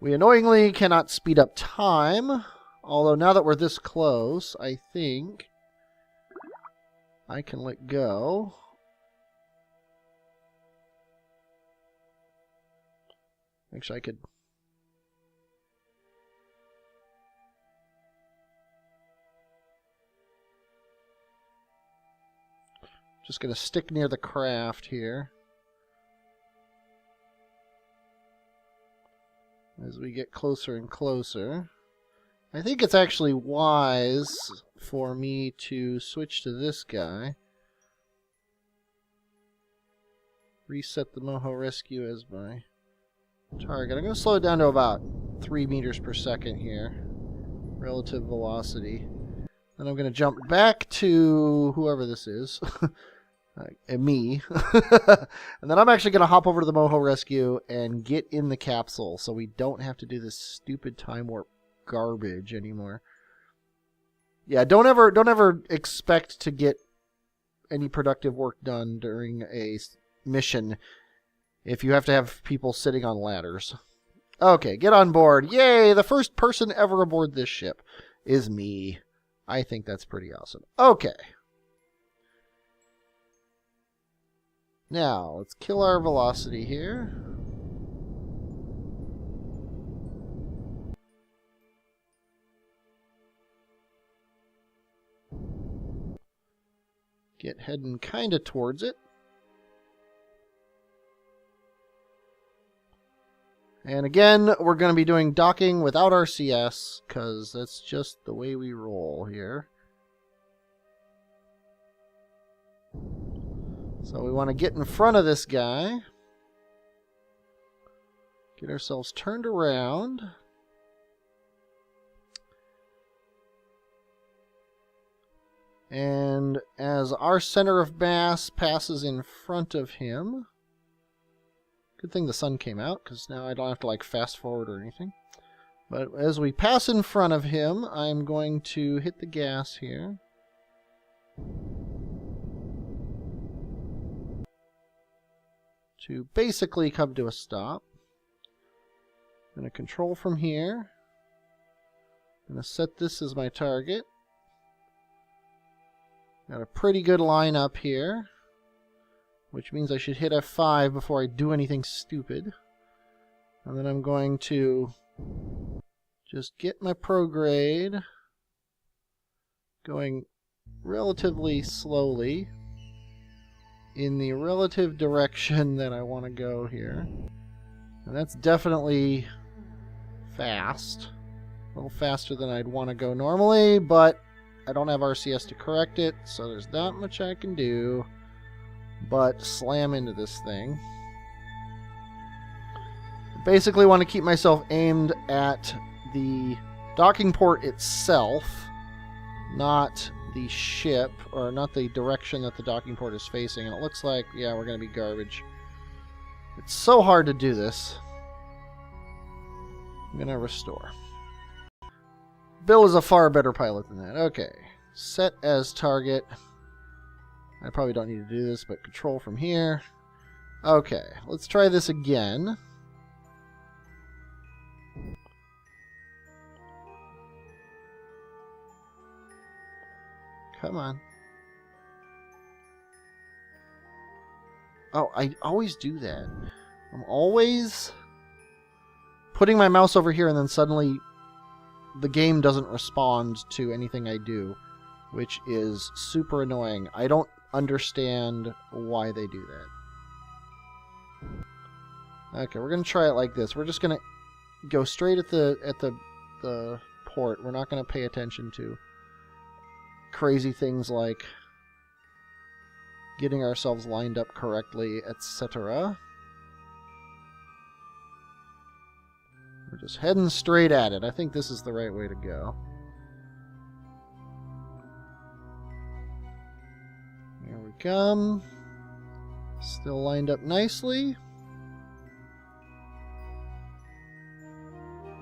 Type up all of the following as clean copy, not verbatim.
We annoyingly cannot speed up time. Although now that we're this close, I think I can let go. Actually, I could... Just going to stick near the craft here. As we get closer and closer. I think it's actually wise for me to switch to this guy. Reset the Moho Rescue as my target. I'm going to slow it down to about 3 meters per second here. Relative velocity. Then I'm going to jump back to whoever this is. Me. And then I'm actually going to hop over to the Moho Rescue and get in the capsule so we don't have to do this stupid time warp garbage anymore. Yeah, don't ever expect to get any productive work done during a mission if you have to have people sitting on ladders. Okay, get on board. Yay, the first person ever aboard this ship is me. I think that's pretty awesome. Okay. Now, let's kill our velocity here. Get heading kind of towards it. And again, we're going to be doing docking without RCS, because that's just the way we roll here. So we want to get in front of this guy. Get ourselves turned around. And as our center of mass passes in front of him... Good thing the sun came out, because now I don't have to like fast forward or anything. But as we pass in front of him, I'm going to hit the gas here. To basically come to a stop. I'm going to control from here. I'm going to set this as my target. Got a pretty good line up here. Which means I should hit F5 before I do anything stupid. And then I'm going to just get my prograde going relatively slowly in the relative direction that I want to go here. And that's definitely fast. A little faster than I'd want to go normally, but I don't have RCS to correct it, so there's not much I can do but slam into this thing. Basically want to keep myself aimed at the docking port itself, not the ship, or not the direction that the docking port is facing. And it looks like, yeah, we're going to be garbage. It's so hard to do this. I'm going to restore. Bill is a far better pilot than that. Okay. Set as target. I probably don't need to do this, but control from here. Okay, let's try this again. Come on. Oh, I always do that. I'm always putting my mouse over here and then suddenly the game doesn't respond to anything I do, which is super annoying. I don't understand why they do that. Okay, we're gonna try it like this. We're just gonna go straight at the port. We're not gonna pay attention to crazy things like getting ourselves lined up correctly, etc. We're just heading straight at it. I think this is the right way to go. Here we come. Still lined up nicely.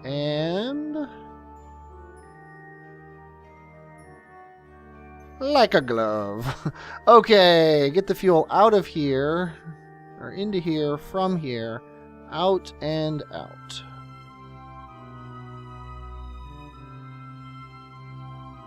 And... like a glove. Okay, get the fuel out of here, or into here, from here, out and out.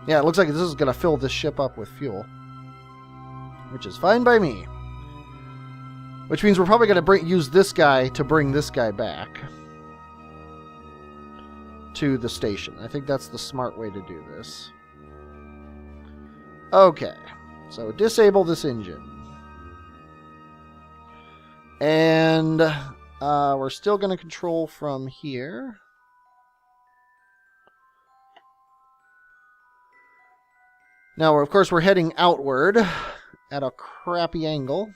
Yeah, it looks like this is going to fill this ship up with fuel. Which is fine by me. Which means we're probably going to use this guy to bring this guy back to the station. I think that's the smart way to do this. Okay. So disable this engine. And we're still going to control from here. Now, of course, we're heading outward at a crappy angle.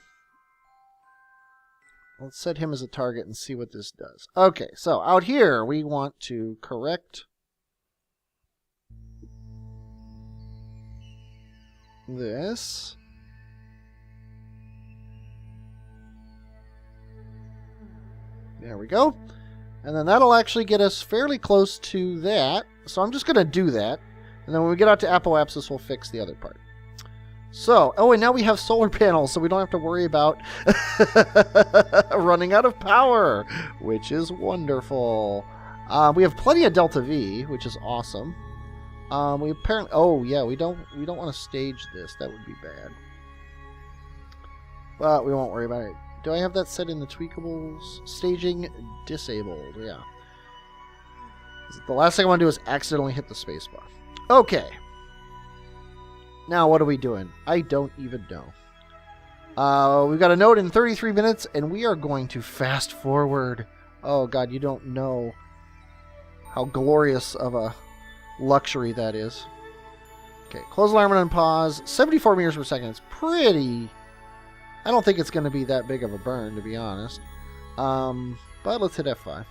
Let's set him as a target and see what this does. Okay, so out here, we want to correct this. There we go. And then that'll actually get us fairly close to that. So I'm just going to do that. And then when we get out to Apoapsis, we'll fix the other part. So, oh, and now we have solar panels, so we don't have to worry about running out of power, which is wonderful. We have plenty of Delta V, which is awesome. We apparently, oh yeah, we don't want to stage this. That would be bad. But we won't worry about it. Do I have that set in the tweakables? Staging disabled. Yeah. The last thing I want to do is accidentally hit the spacebar. Okay. Now, what are we doing? I don't even know. We've got a note in 33 minutes, and we are going to fast forward. Oh, God, you don't know how glorious of a luxury that is. Okay, close alarm and unpause. 74 meters per second. It's pretty... I don't think it's going to be that big of a burn, to be honest. But let's hit F5.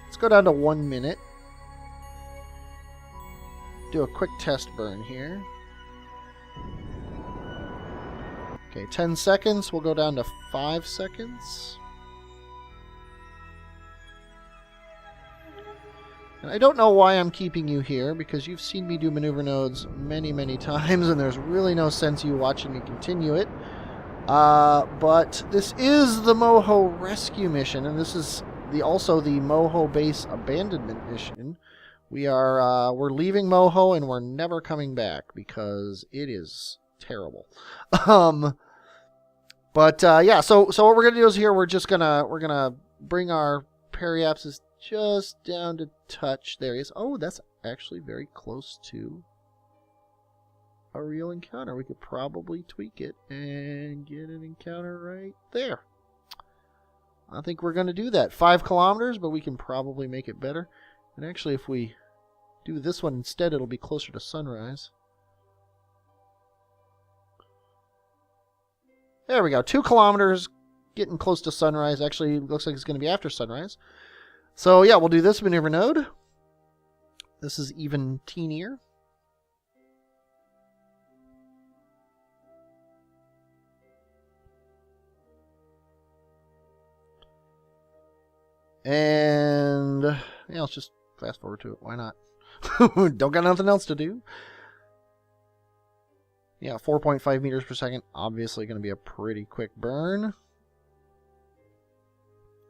Let's go down to 1 minute. Do a quick test burn here. Okay, 10 seconds. We'll go down to 5 seconds. And I don't know why I'm keeping you here, because you've seen me do maneuver nodes many, many times, and there's really no sense you watching me continue it. But this is the Moho rescue mission, and this is also the Moho base abandonment mission. We're leaving Moho, and we're never coming back because it is terrible. Yeah. So what we're gonna do is here we're gonna bring our periapsis just down to touch. There he is. Oh, that's actually very close to a real encounter. We could probably tweak it and get an encounter right there. I think we're going to do that. 5 kilometers, but we can probably make it better. And actually, if we do this one instead, it'll be closer to sunrise. There we go. 2 kilometers, getting close to sunrise. Actually, looks like it's going to be after sunrise. So, yeah, we'll do this maneuver node. This is even teenier. And yeah, let's just fast forward to it. Why not? Don't got nothing else to do. Yeah, 4.5 meters per second. Obviously going to be a pretty quick burn.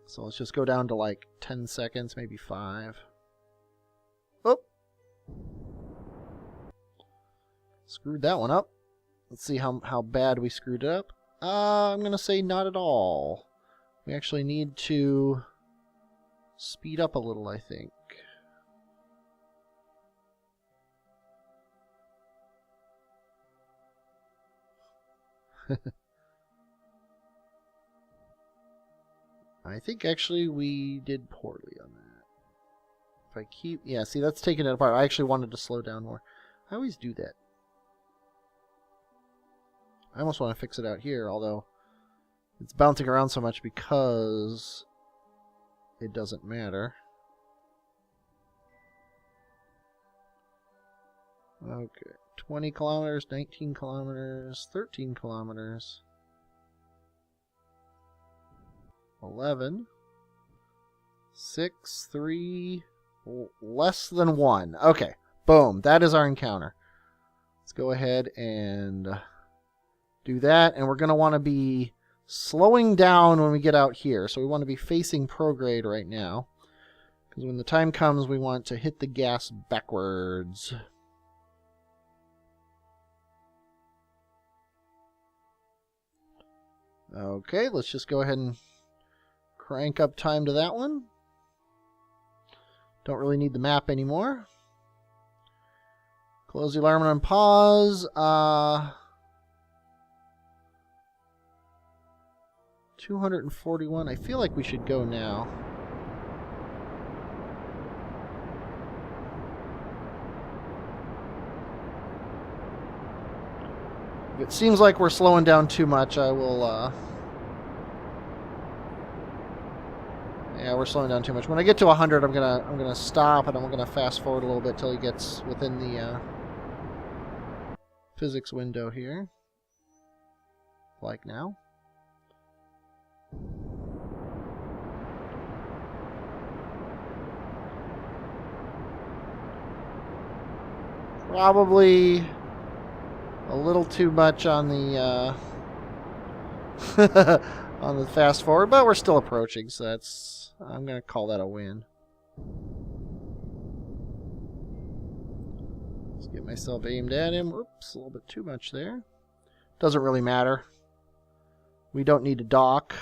So let's just go down to like 10 seconds, maybe 5. Oh! Screwed that one up. Let's see how bad we screwed it up. I'm going to say not at all. We actually need to speed up a little, I think. I think actually we did poorly on that. If I keep... Yeah, see, that's taking it apart. I actually wanted to slow down more. I always do that. I almost want to fix it out here, although it's bouncing around so much because it doesn't matter. Okay. 20 kilometers, 19 kilometers, 13 kilometers. 11, 6, 3, less than 1. Okay, boom. That is our encounter. Let's go ahead and do that. And we're going to want to be slowing down when we get out here. So we want to be facing prograde right now. Because when the time comes, we want to hit the gas backwards. Okay, let's just go ahead and crank up time to that one. Don't really need the map anymore. Close the alarm and pause. 241. I feel like we should go now. If it seems like we're slowing down too much, I will, yeah, we're slowing down too much. When I get to 100, I'm gonna stop, and I'm gonna fast forward a little bit till he gets within the physics window here. Like now. Probably a little too much on the on the fast forward, but we're still approaching, so that's, I'm gonna call that a win. Let's get myself aimed at him. Oops, a little bit too much there. Doesn't really matter. We don't need to dock.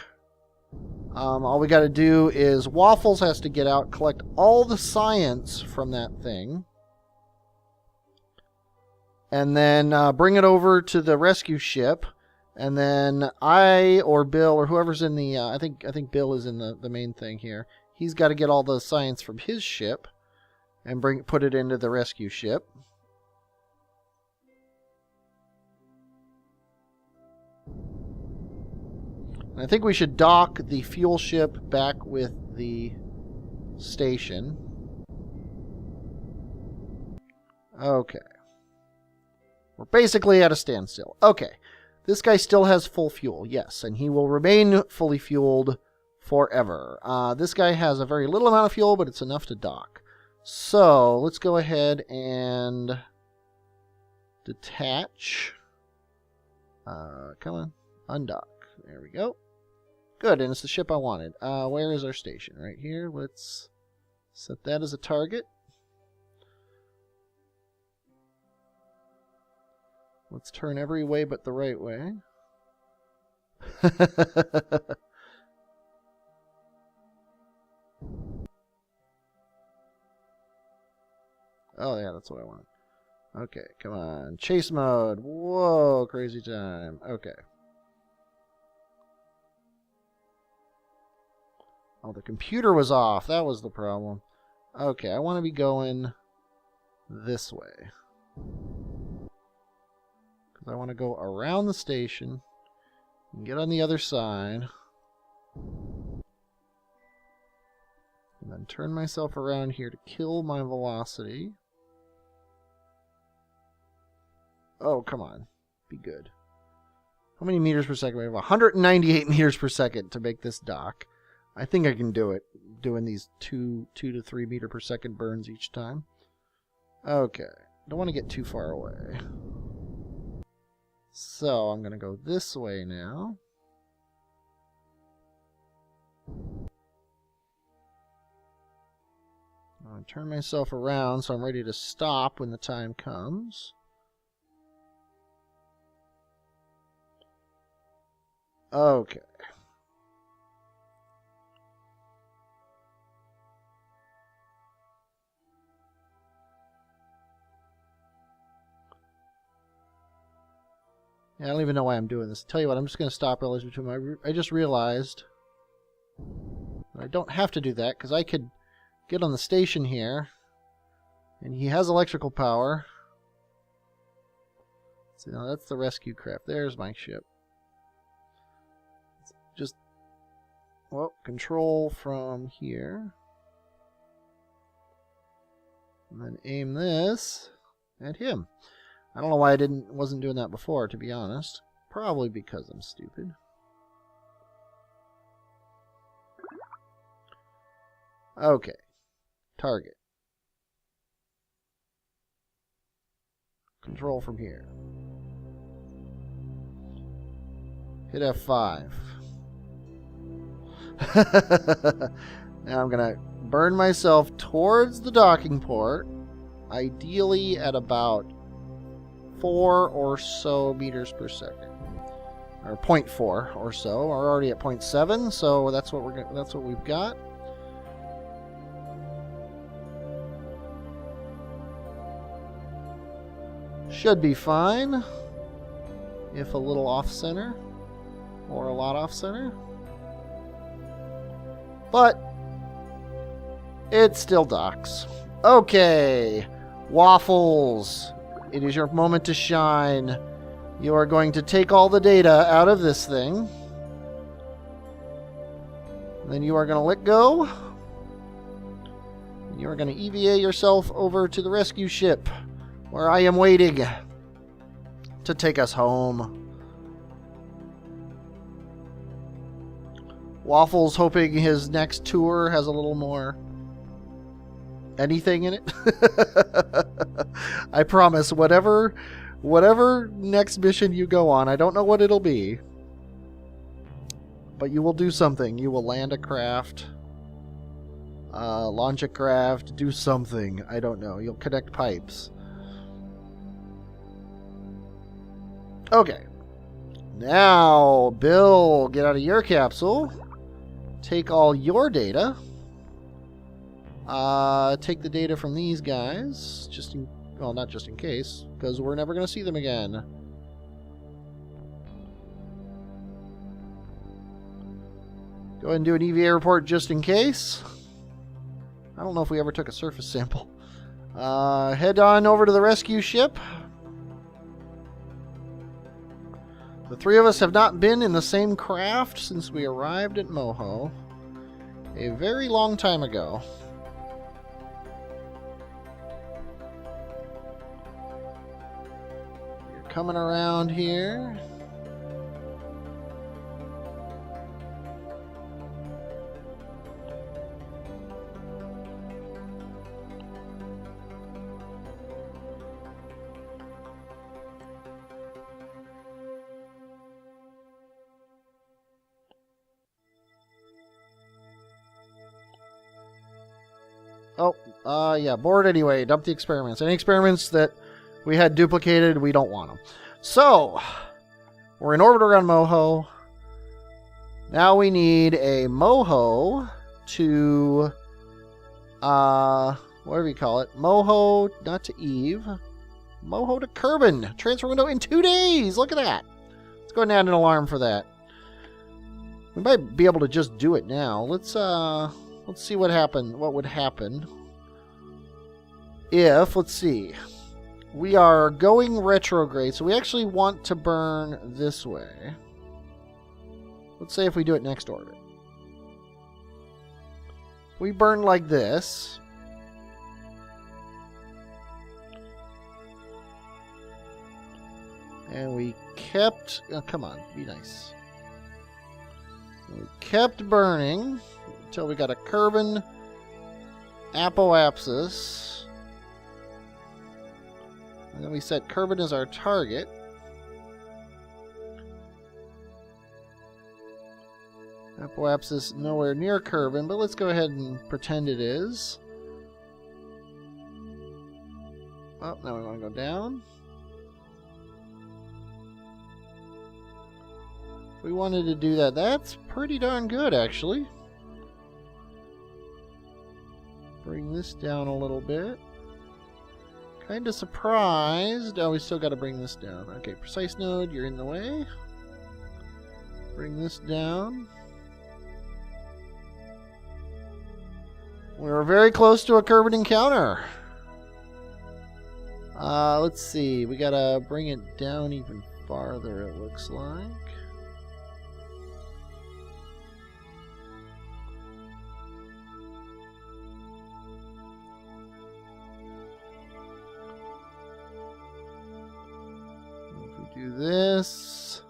All we got to do is Waffles has to get out, collect all the science from that thing, and then bring it over to the rescue ship. And then I or Bill or whoever's in the I think Bill is in the main thing here. He's got to get all the science from his ship and put it into the rescue ship. And I think we should dock the fuel ship back with the station. Okay. We're basically at a standstill. Okay. This guy still has full fuel, yes, and he will remain fully fueled forever. This guy has a very little amount of fuel, but it's enough to dock. So, let's go ahead and detach. Come on, undock. There we go. Good, and it's the ship I wanted. Where is our station? Right here. Let's set that as a target. Let's turn every way but the right way. Oh, yeah, that's what I want. Okay, come on. Chase mode. Whoa, crazy time. Okay. Oh, the computer was off. That was the problem. Okay, I want to be going this way. I want to go around the station and get on the other side. And then turn myself around here to kill my velocity. Oh, come on. Be good. How many meters per second? We have 198 meters per second to make this dock. I think I can do it, doing these 2 to 3 meter per second burns each time. Okay. Don't want to get too far away. So, I'm going to go this way now. I'm going to turn myself around so I'm ready to stop when the time comes. Okay. Yeah, I don't even know why I'm doing this. Tell you what, I'm just going to stop relative to my... I just realized I don't have to do that, because I could get on the station here, and he has electrical power. So now that's the rescue craft. There's my ship. Just, well, control from here. And then aim this at him. I don't know why I wasn't doing that before, to be honest. Probably because I'm stupid. Okay. Target. Control from here. Hit F5. Now I'm gonna burn myself towards the docking port, ideally at about 4 or so meters per second, or 0.4 or so. We're already at 0.7, so that's what we've got. Should be fine, if a little off center or a lot off center, but it still docks. Okay, Waffles, it is your moment to shine. You are going to take all the data out of this thing. Then you are going to let go. You are going to EVA yourself over to the rescue ship, where I am waiting to take us home. Waffles hoping his next tour has a little more anything in it. I promise, whatever next mission you go on, I don't know what it'll be, but you will do something. You will land a craft, launch a craft, do something. I don't know. You'll connect pipes. Okay. Now, Bill, get out of your capsule. Take all your data. Take the data from these guys. Well, not just in case, because we're never going to see them again. Go ahead and do an EVA report just in case. I don't know if we ever took a surface sample. Head on over to the rescue ship. The three of us have not been in the same craft since we arrived at Moho a very long time ago. You're coming around here. Yeah, bored anyway. Dump the experiments. Any experiments that we had duplicated, we don't want them. So, we're in orbit around Moho. Now we need a Moho to, what do we call it? Moho, not to Eve. Moho to Kerbin. Transfer window in 2 days. Look at that. Let's go ahead and add an alarm for that. We might be able to just do it now. Let's see what would happen if, let's see, we are going retrograde, so we actually want to burn this way. Let's say if we do it next orbit. We burn like this. And we kept, oh, come on, be nice. We kept burning until we got a Kerbin apoapsis. And then we set Kerbin as our target. Apoapsis nowhere near Kerbin, but let's go ahead and pretend it is. Oh, now we want to go down. If we wanted to do that, that's pretty darn good, actually. Bring this down a little bit. Kind of surprised. Oh, we still got to bring this down. Okay, precise node, you're in the way. Bring this down. We're very close to a Kerbin encounter. Let's see. We got to bring it down even farther, it looks like. Do this.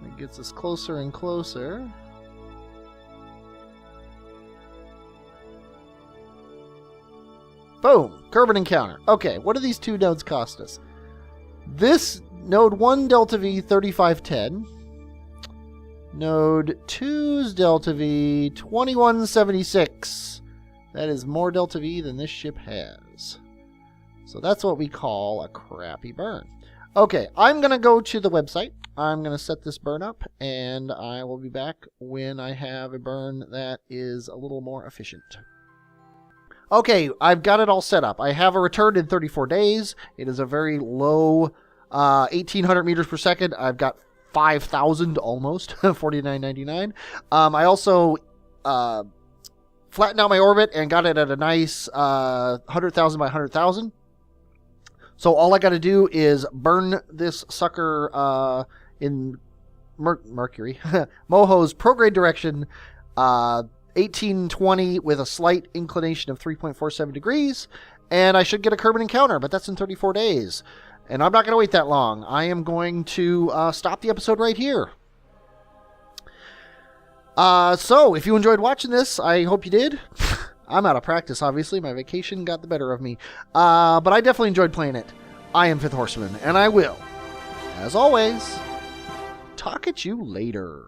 It gets us closer and closer. Boom! Kerbin encounter. Okay, what do these two nodes cost us? This node 1 delta V 3510. Node 2's delta V 2176. That is more Delta V than this ship has. So that's what we call a crappy burn. Okay, I'm going to go to the website. I'm going to set this burn up, and I will be back when I have a burn that is a little more efficient. Okay, I've got it all set up. I have a return in 34 days. It is a very low 1,800 meters per second. I've got 5,000 almost, 49.99. I also flattened out my orbit and got it at a nice 100,000 by 100,000. So all I got to do is burn this sucker in Mercury, Moho's prograde direction, 1820 with a slight inclination of 3.47 degrees, and I should get a Kerbin encounter, but that's in 34 days. And I'm not going to wait that long. I am going to stop the episode right here. So, if you enjoyed watching this, I hope you did. I'm out of practice, obviously. My vacation got the better of me. But I definitely enjoyed playing it. I am 5th Horseman, and I will, as always, talk at you later.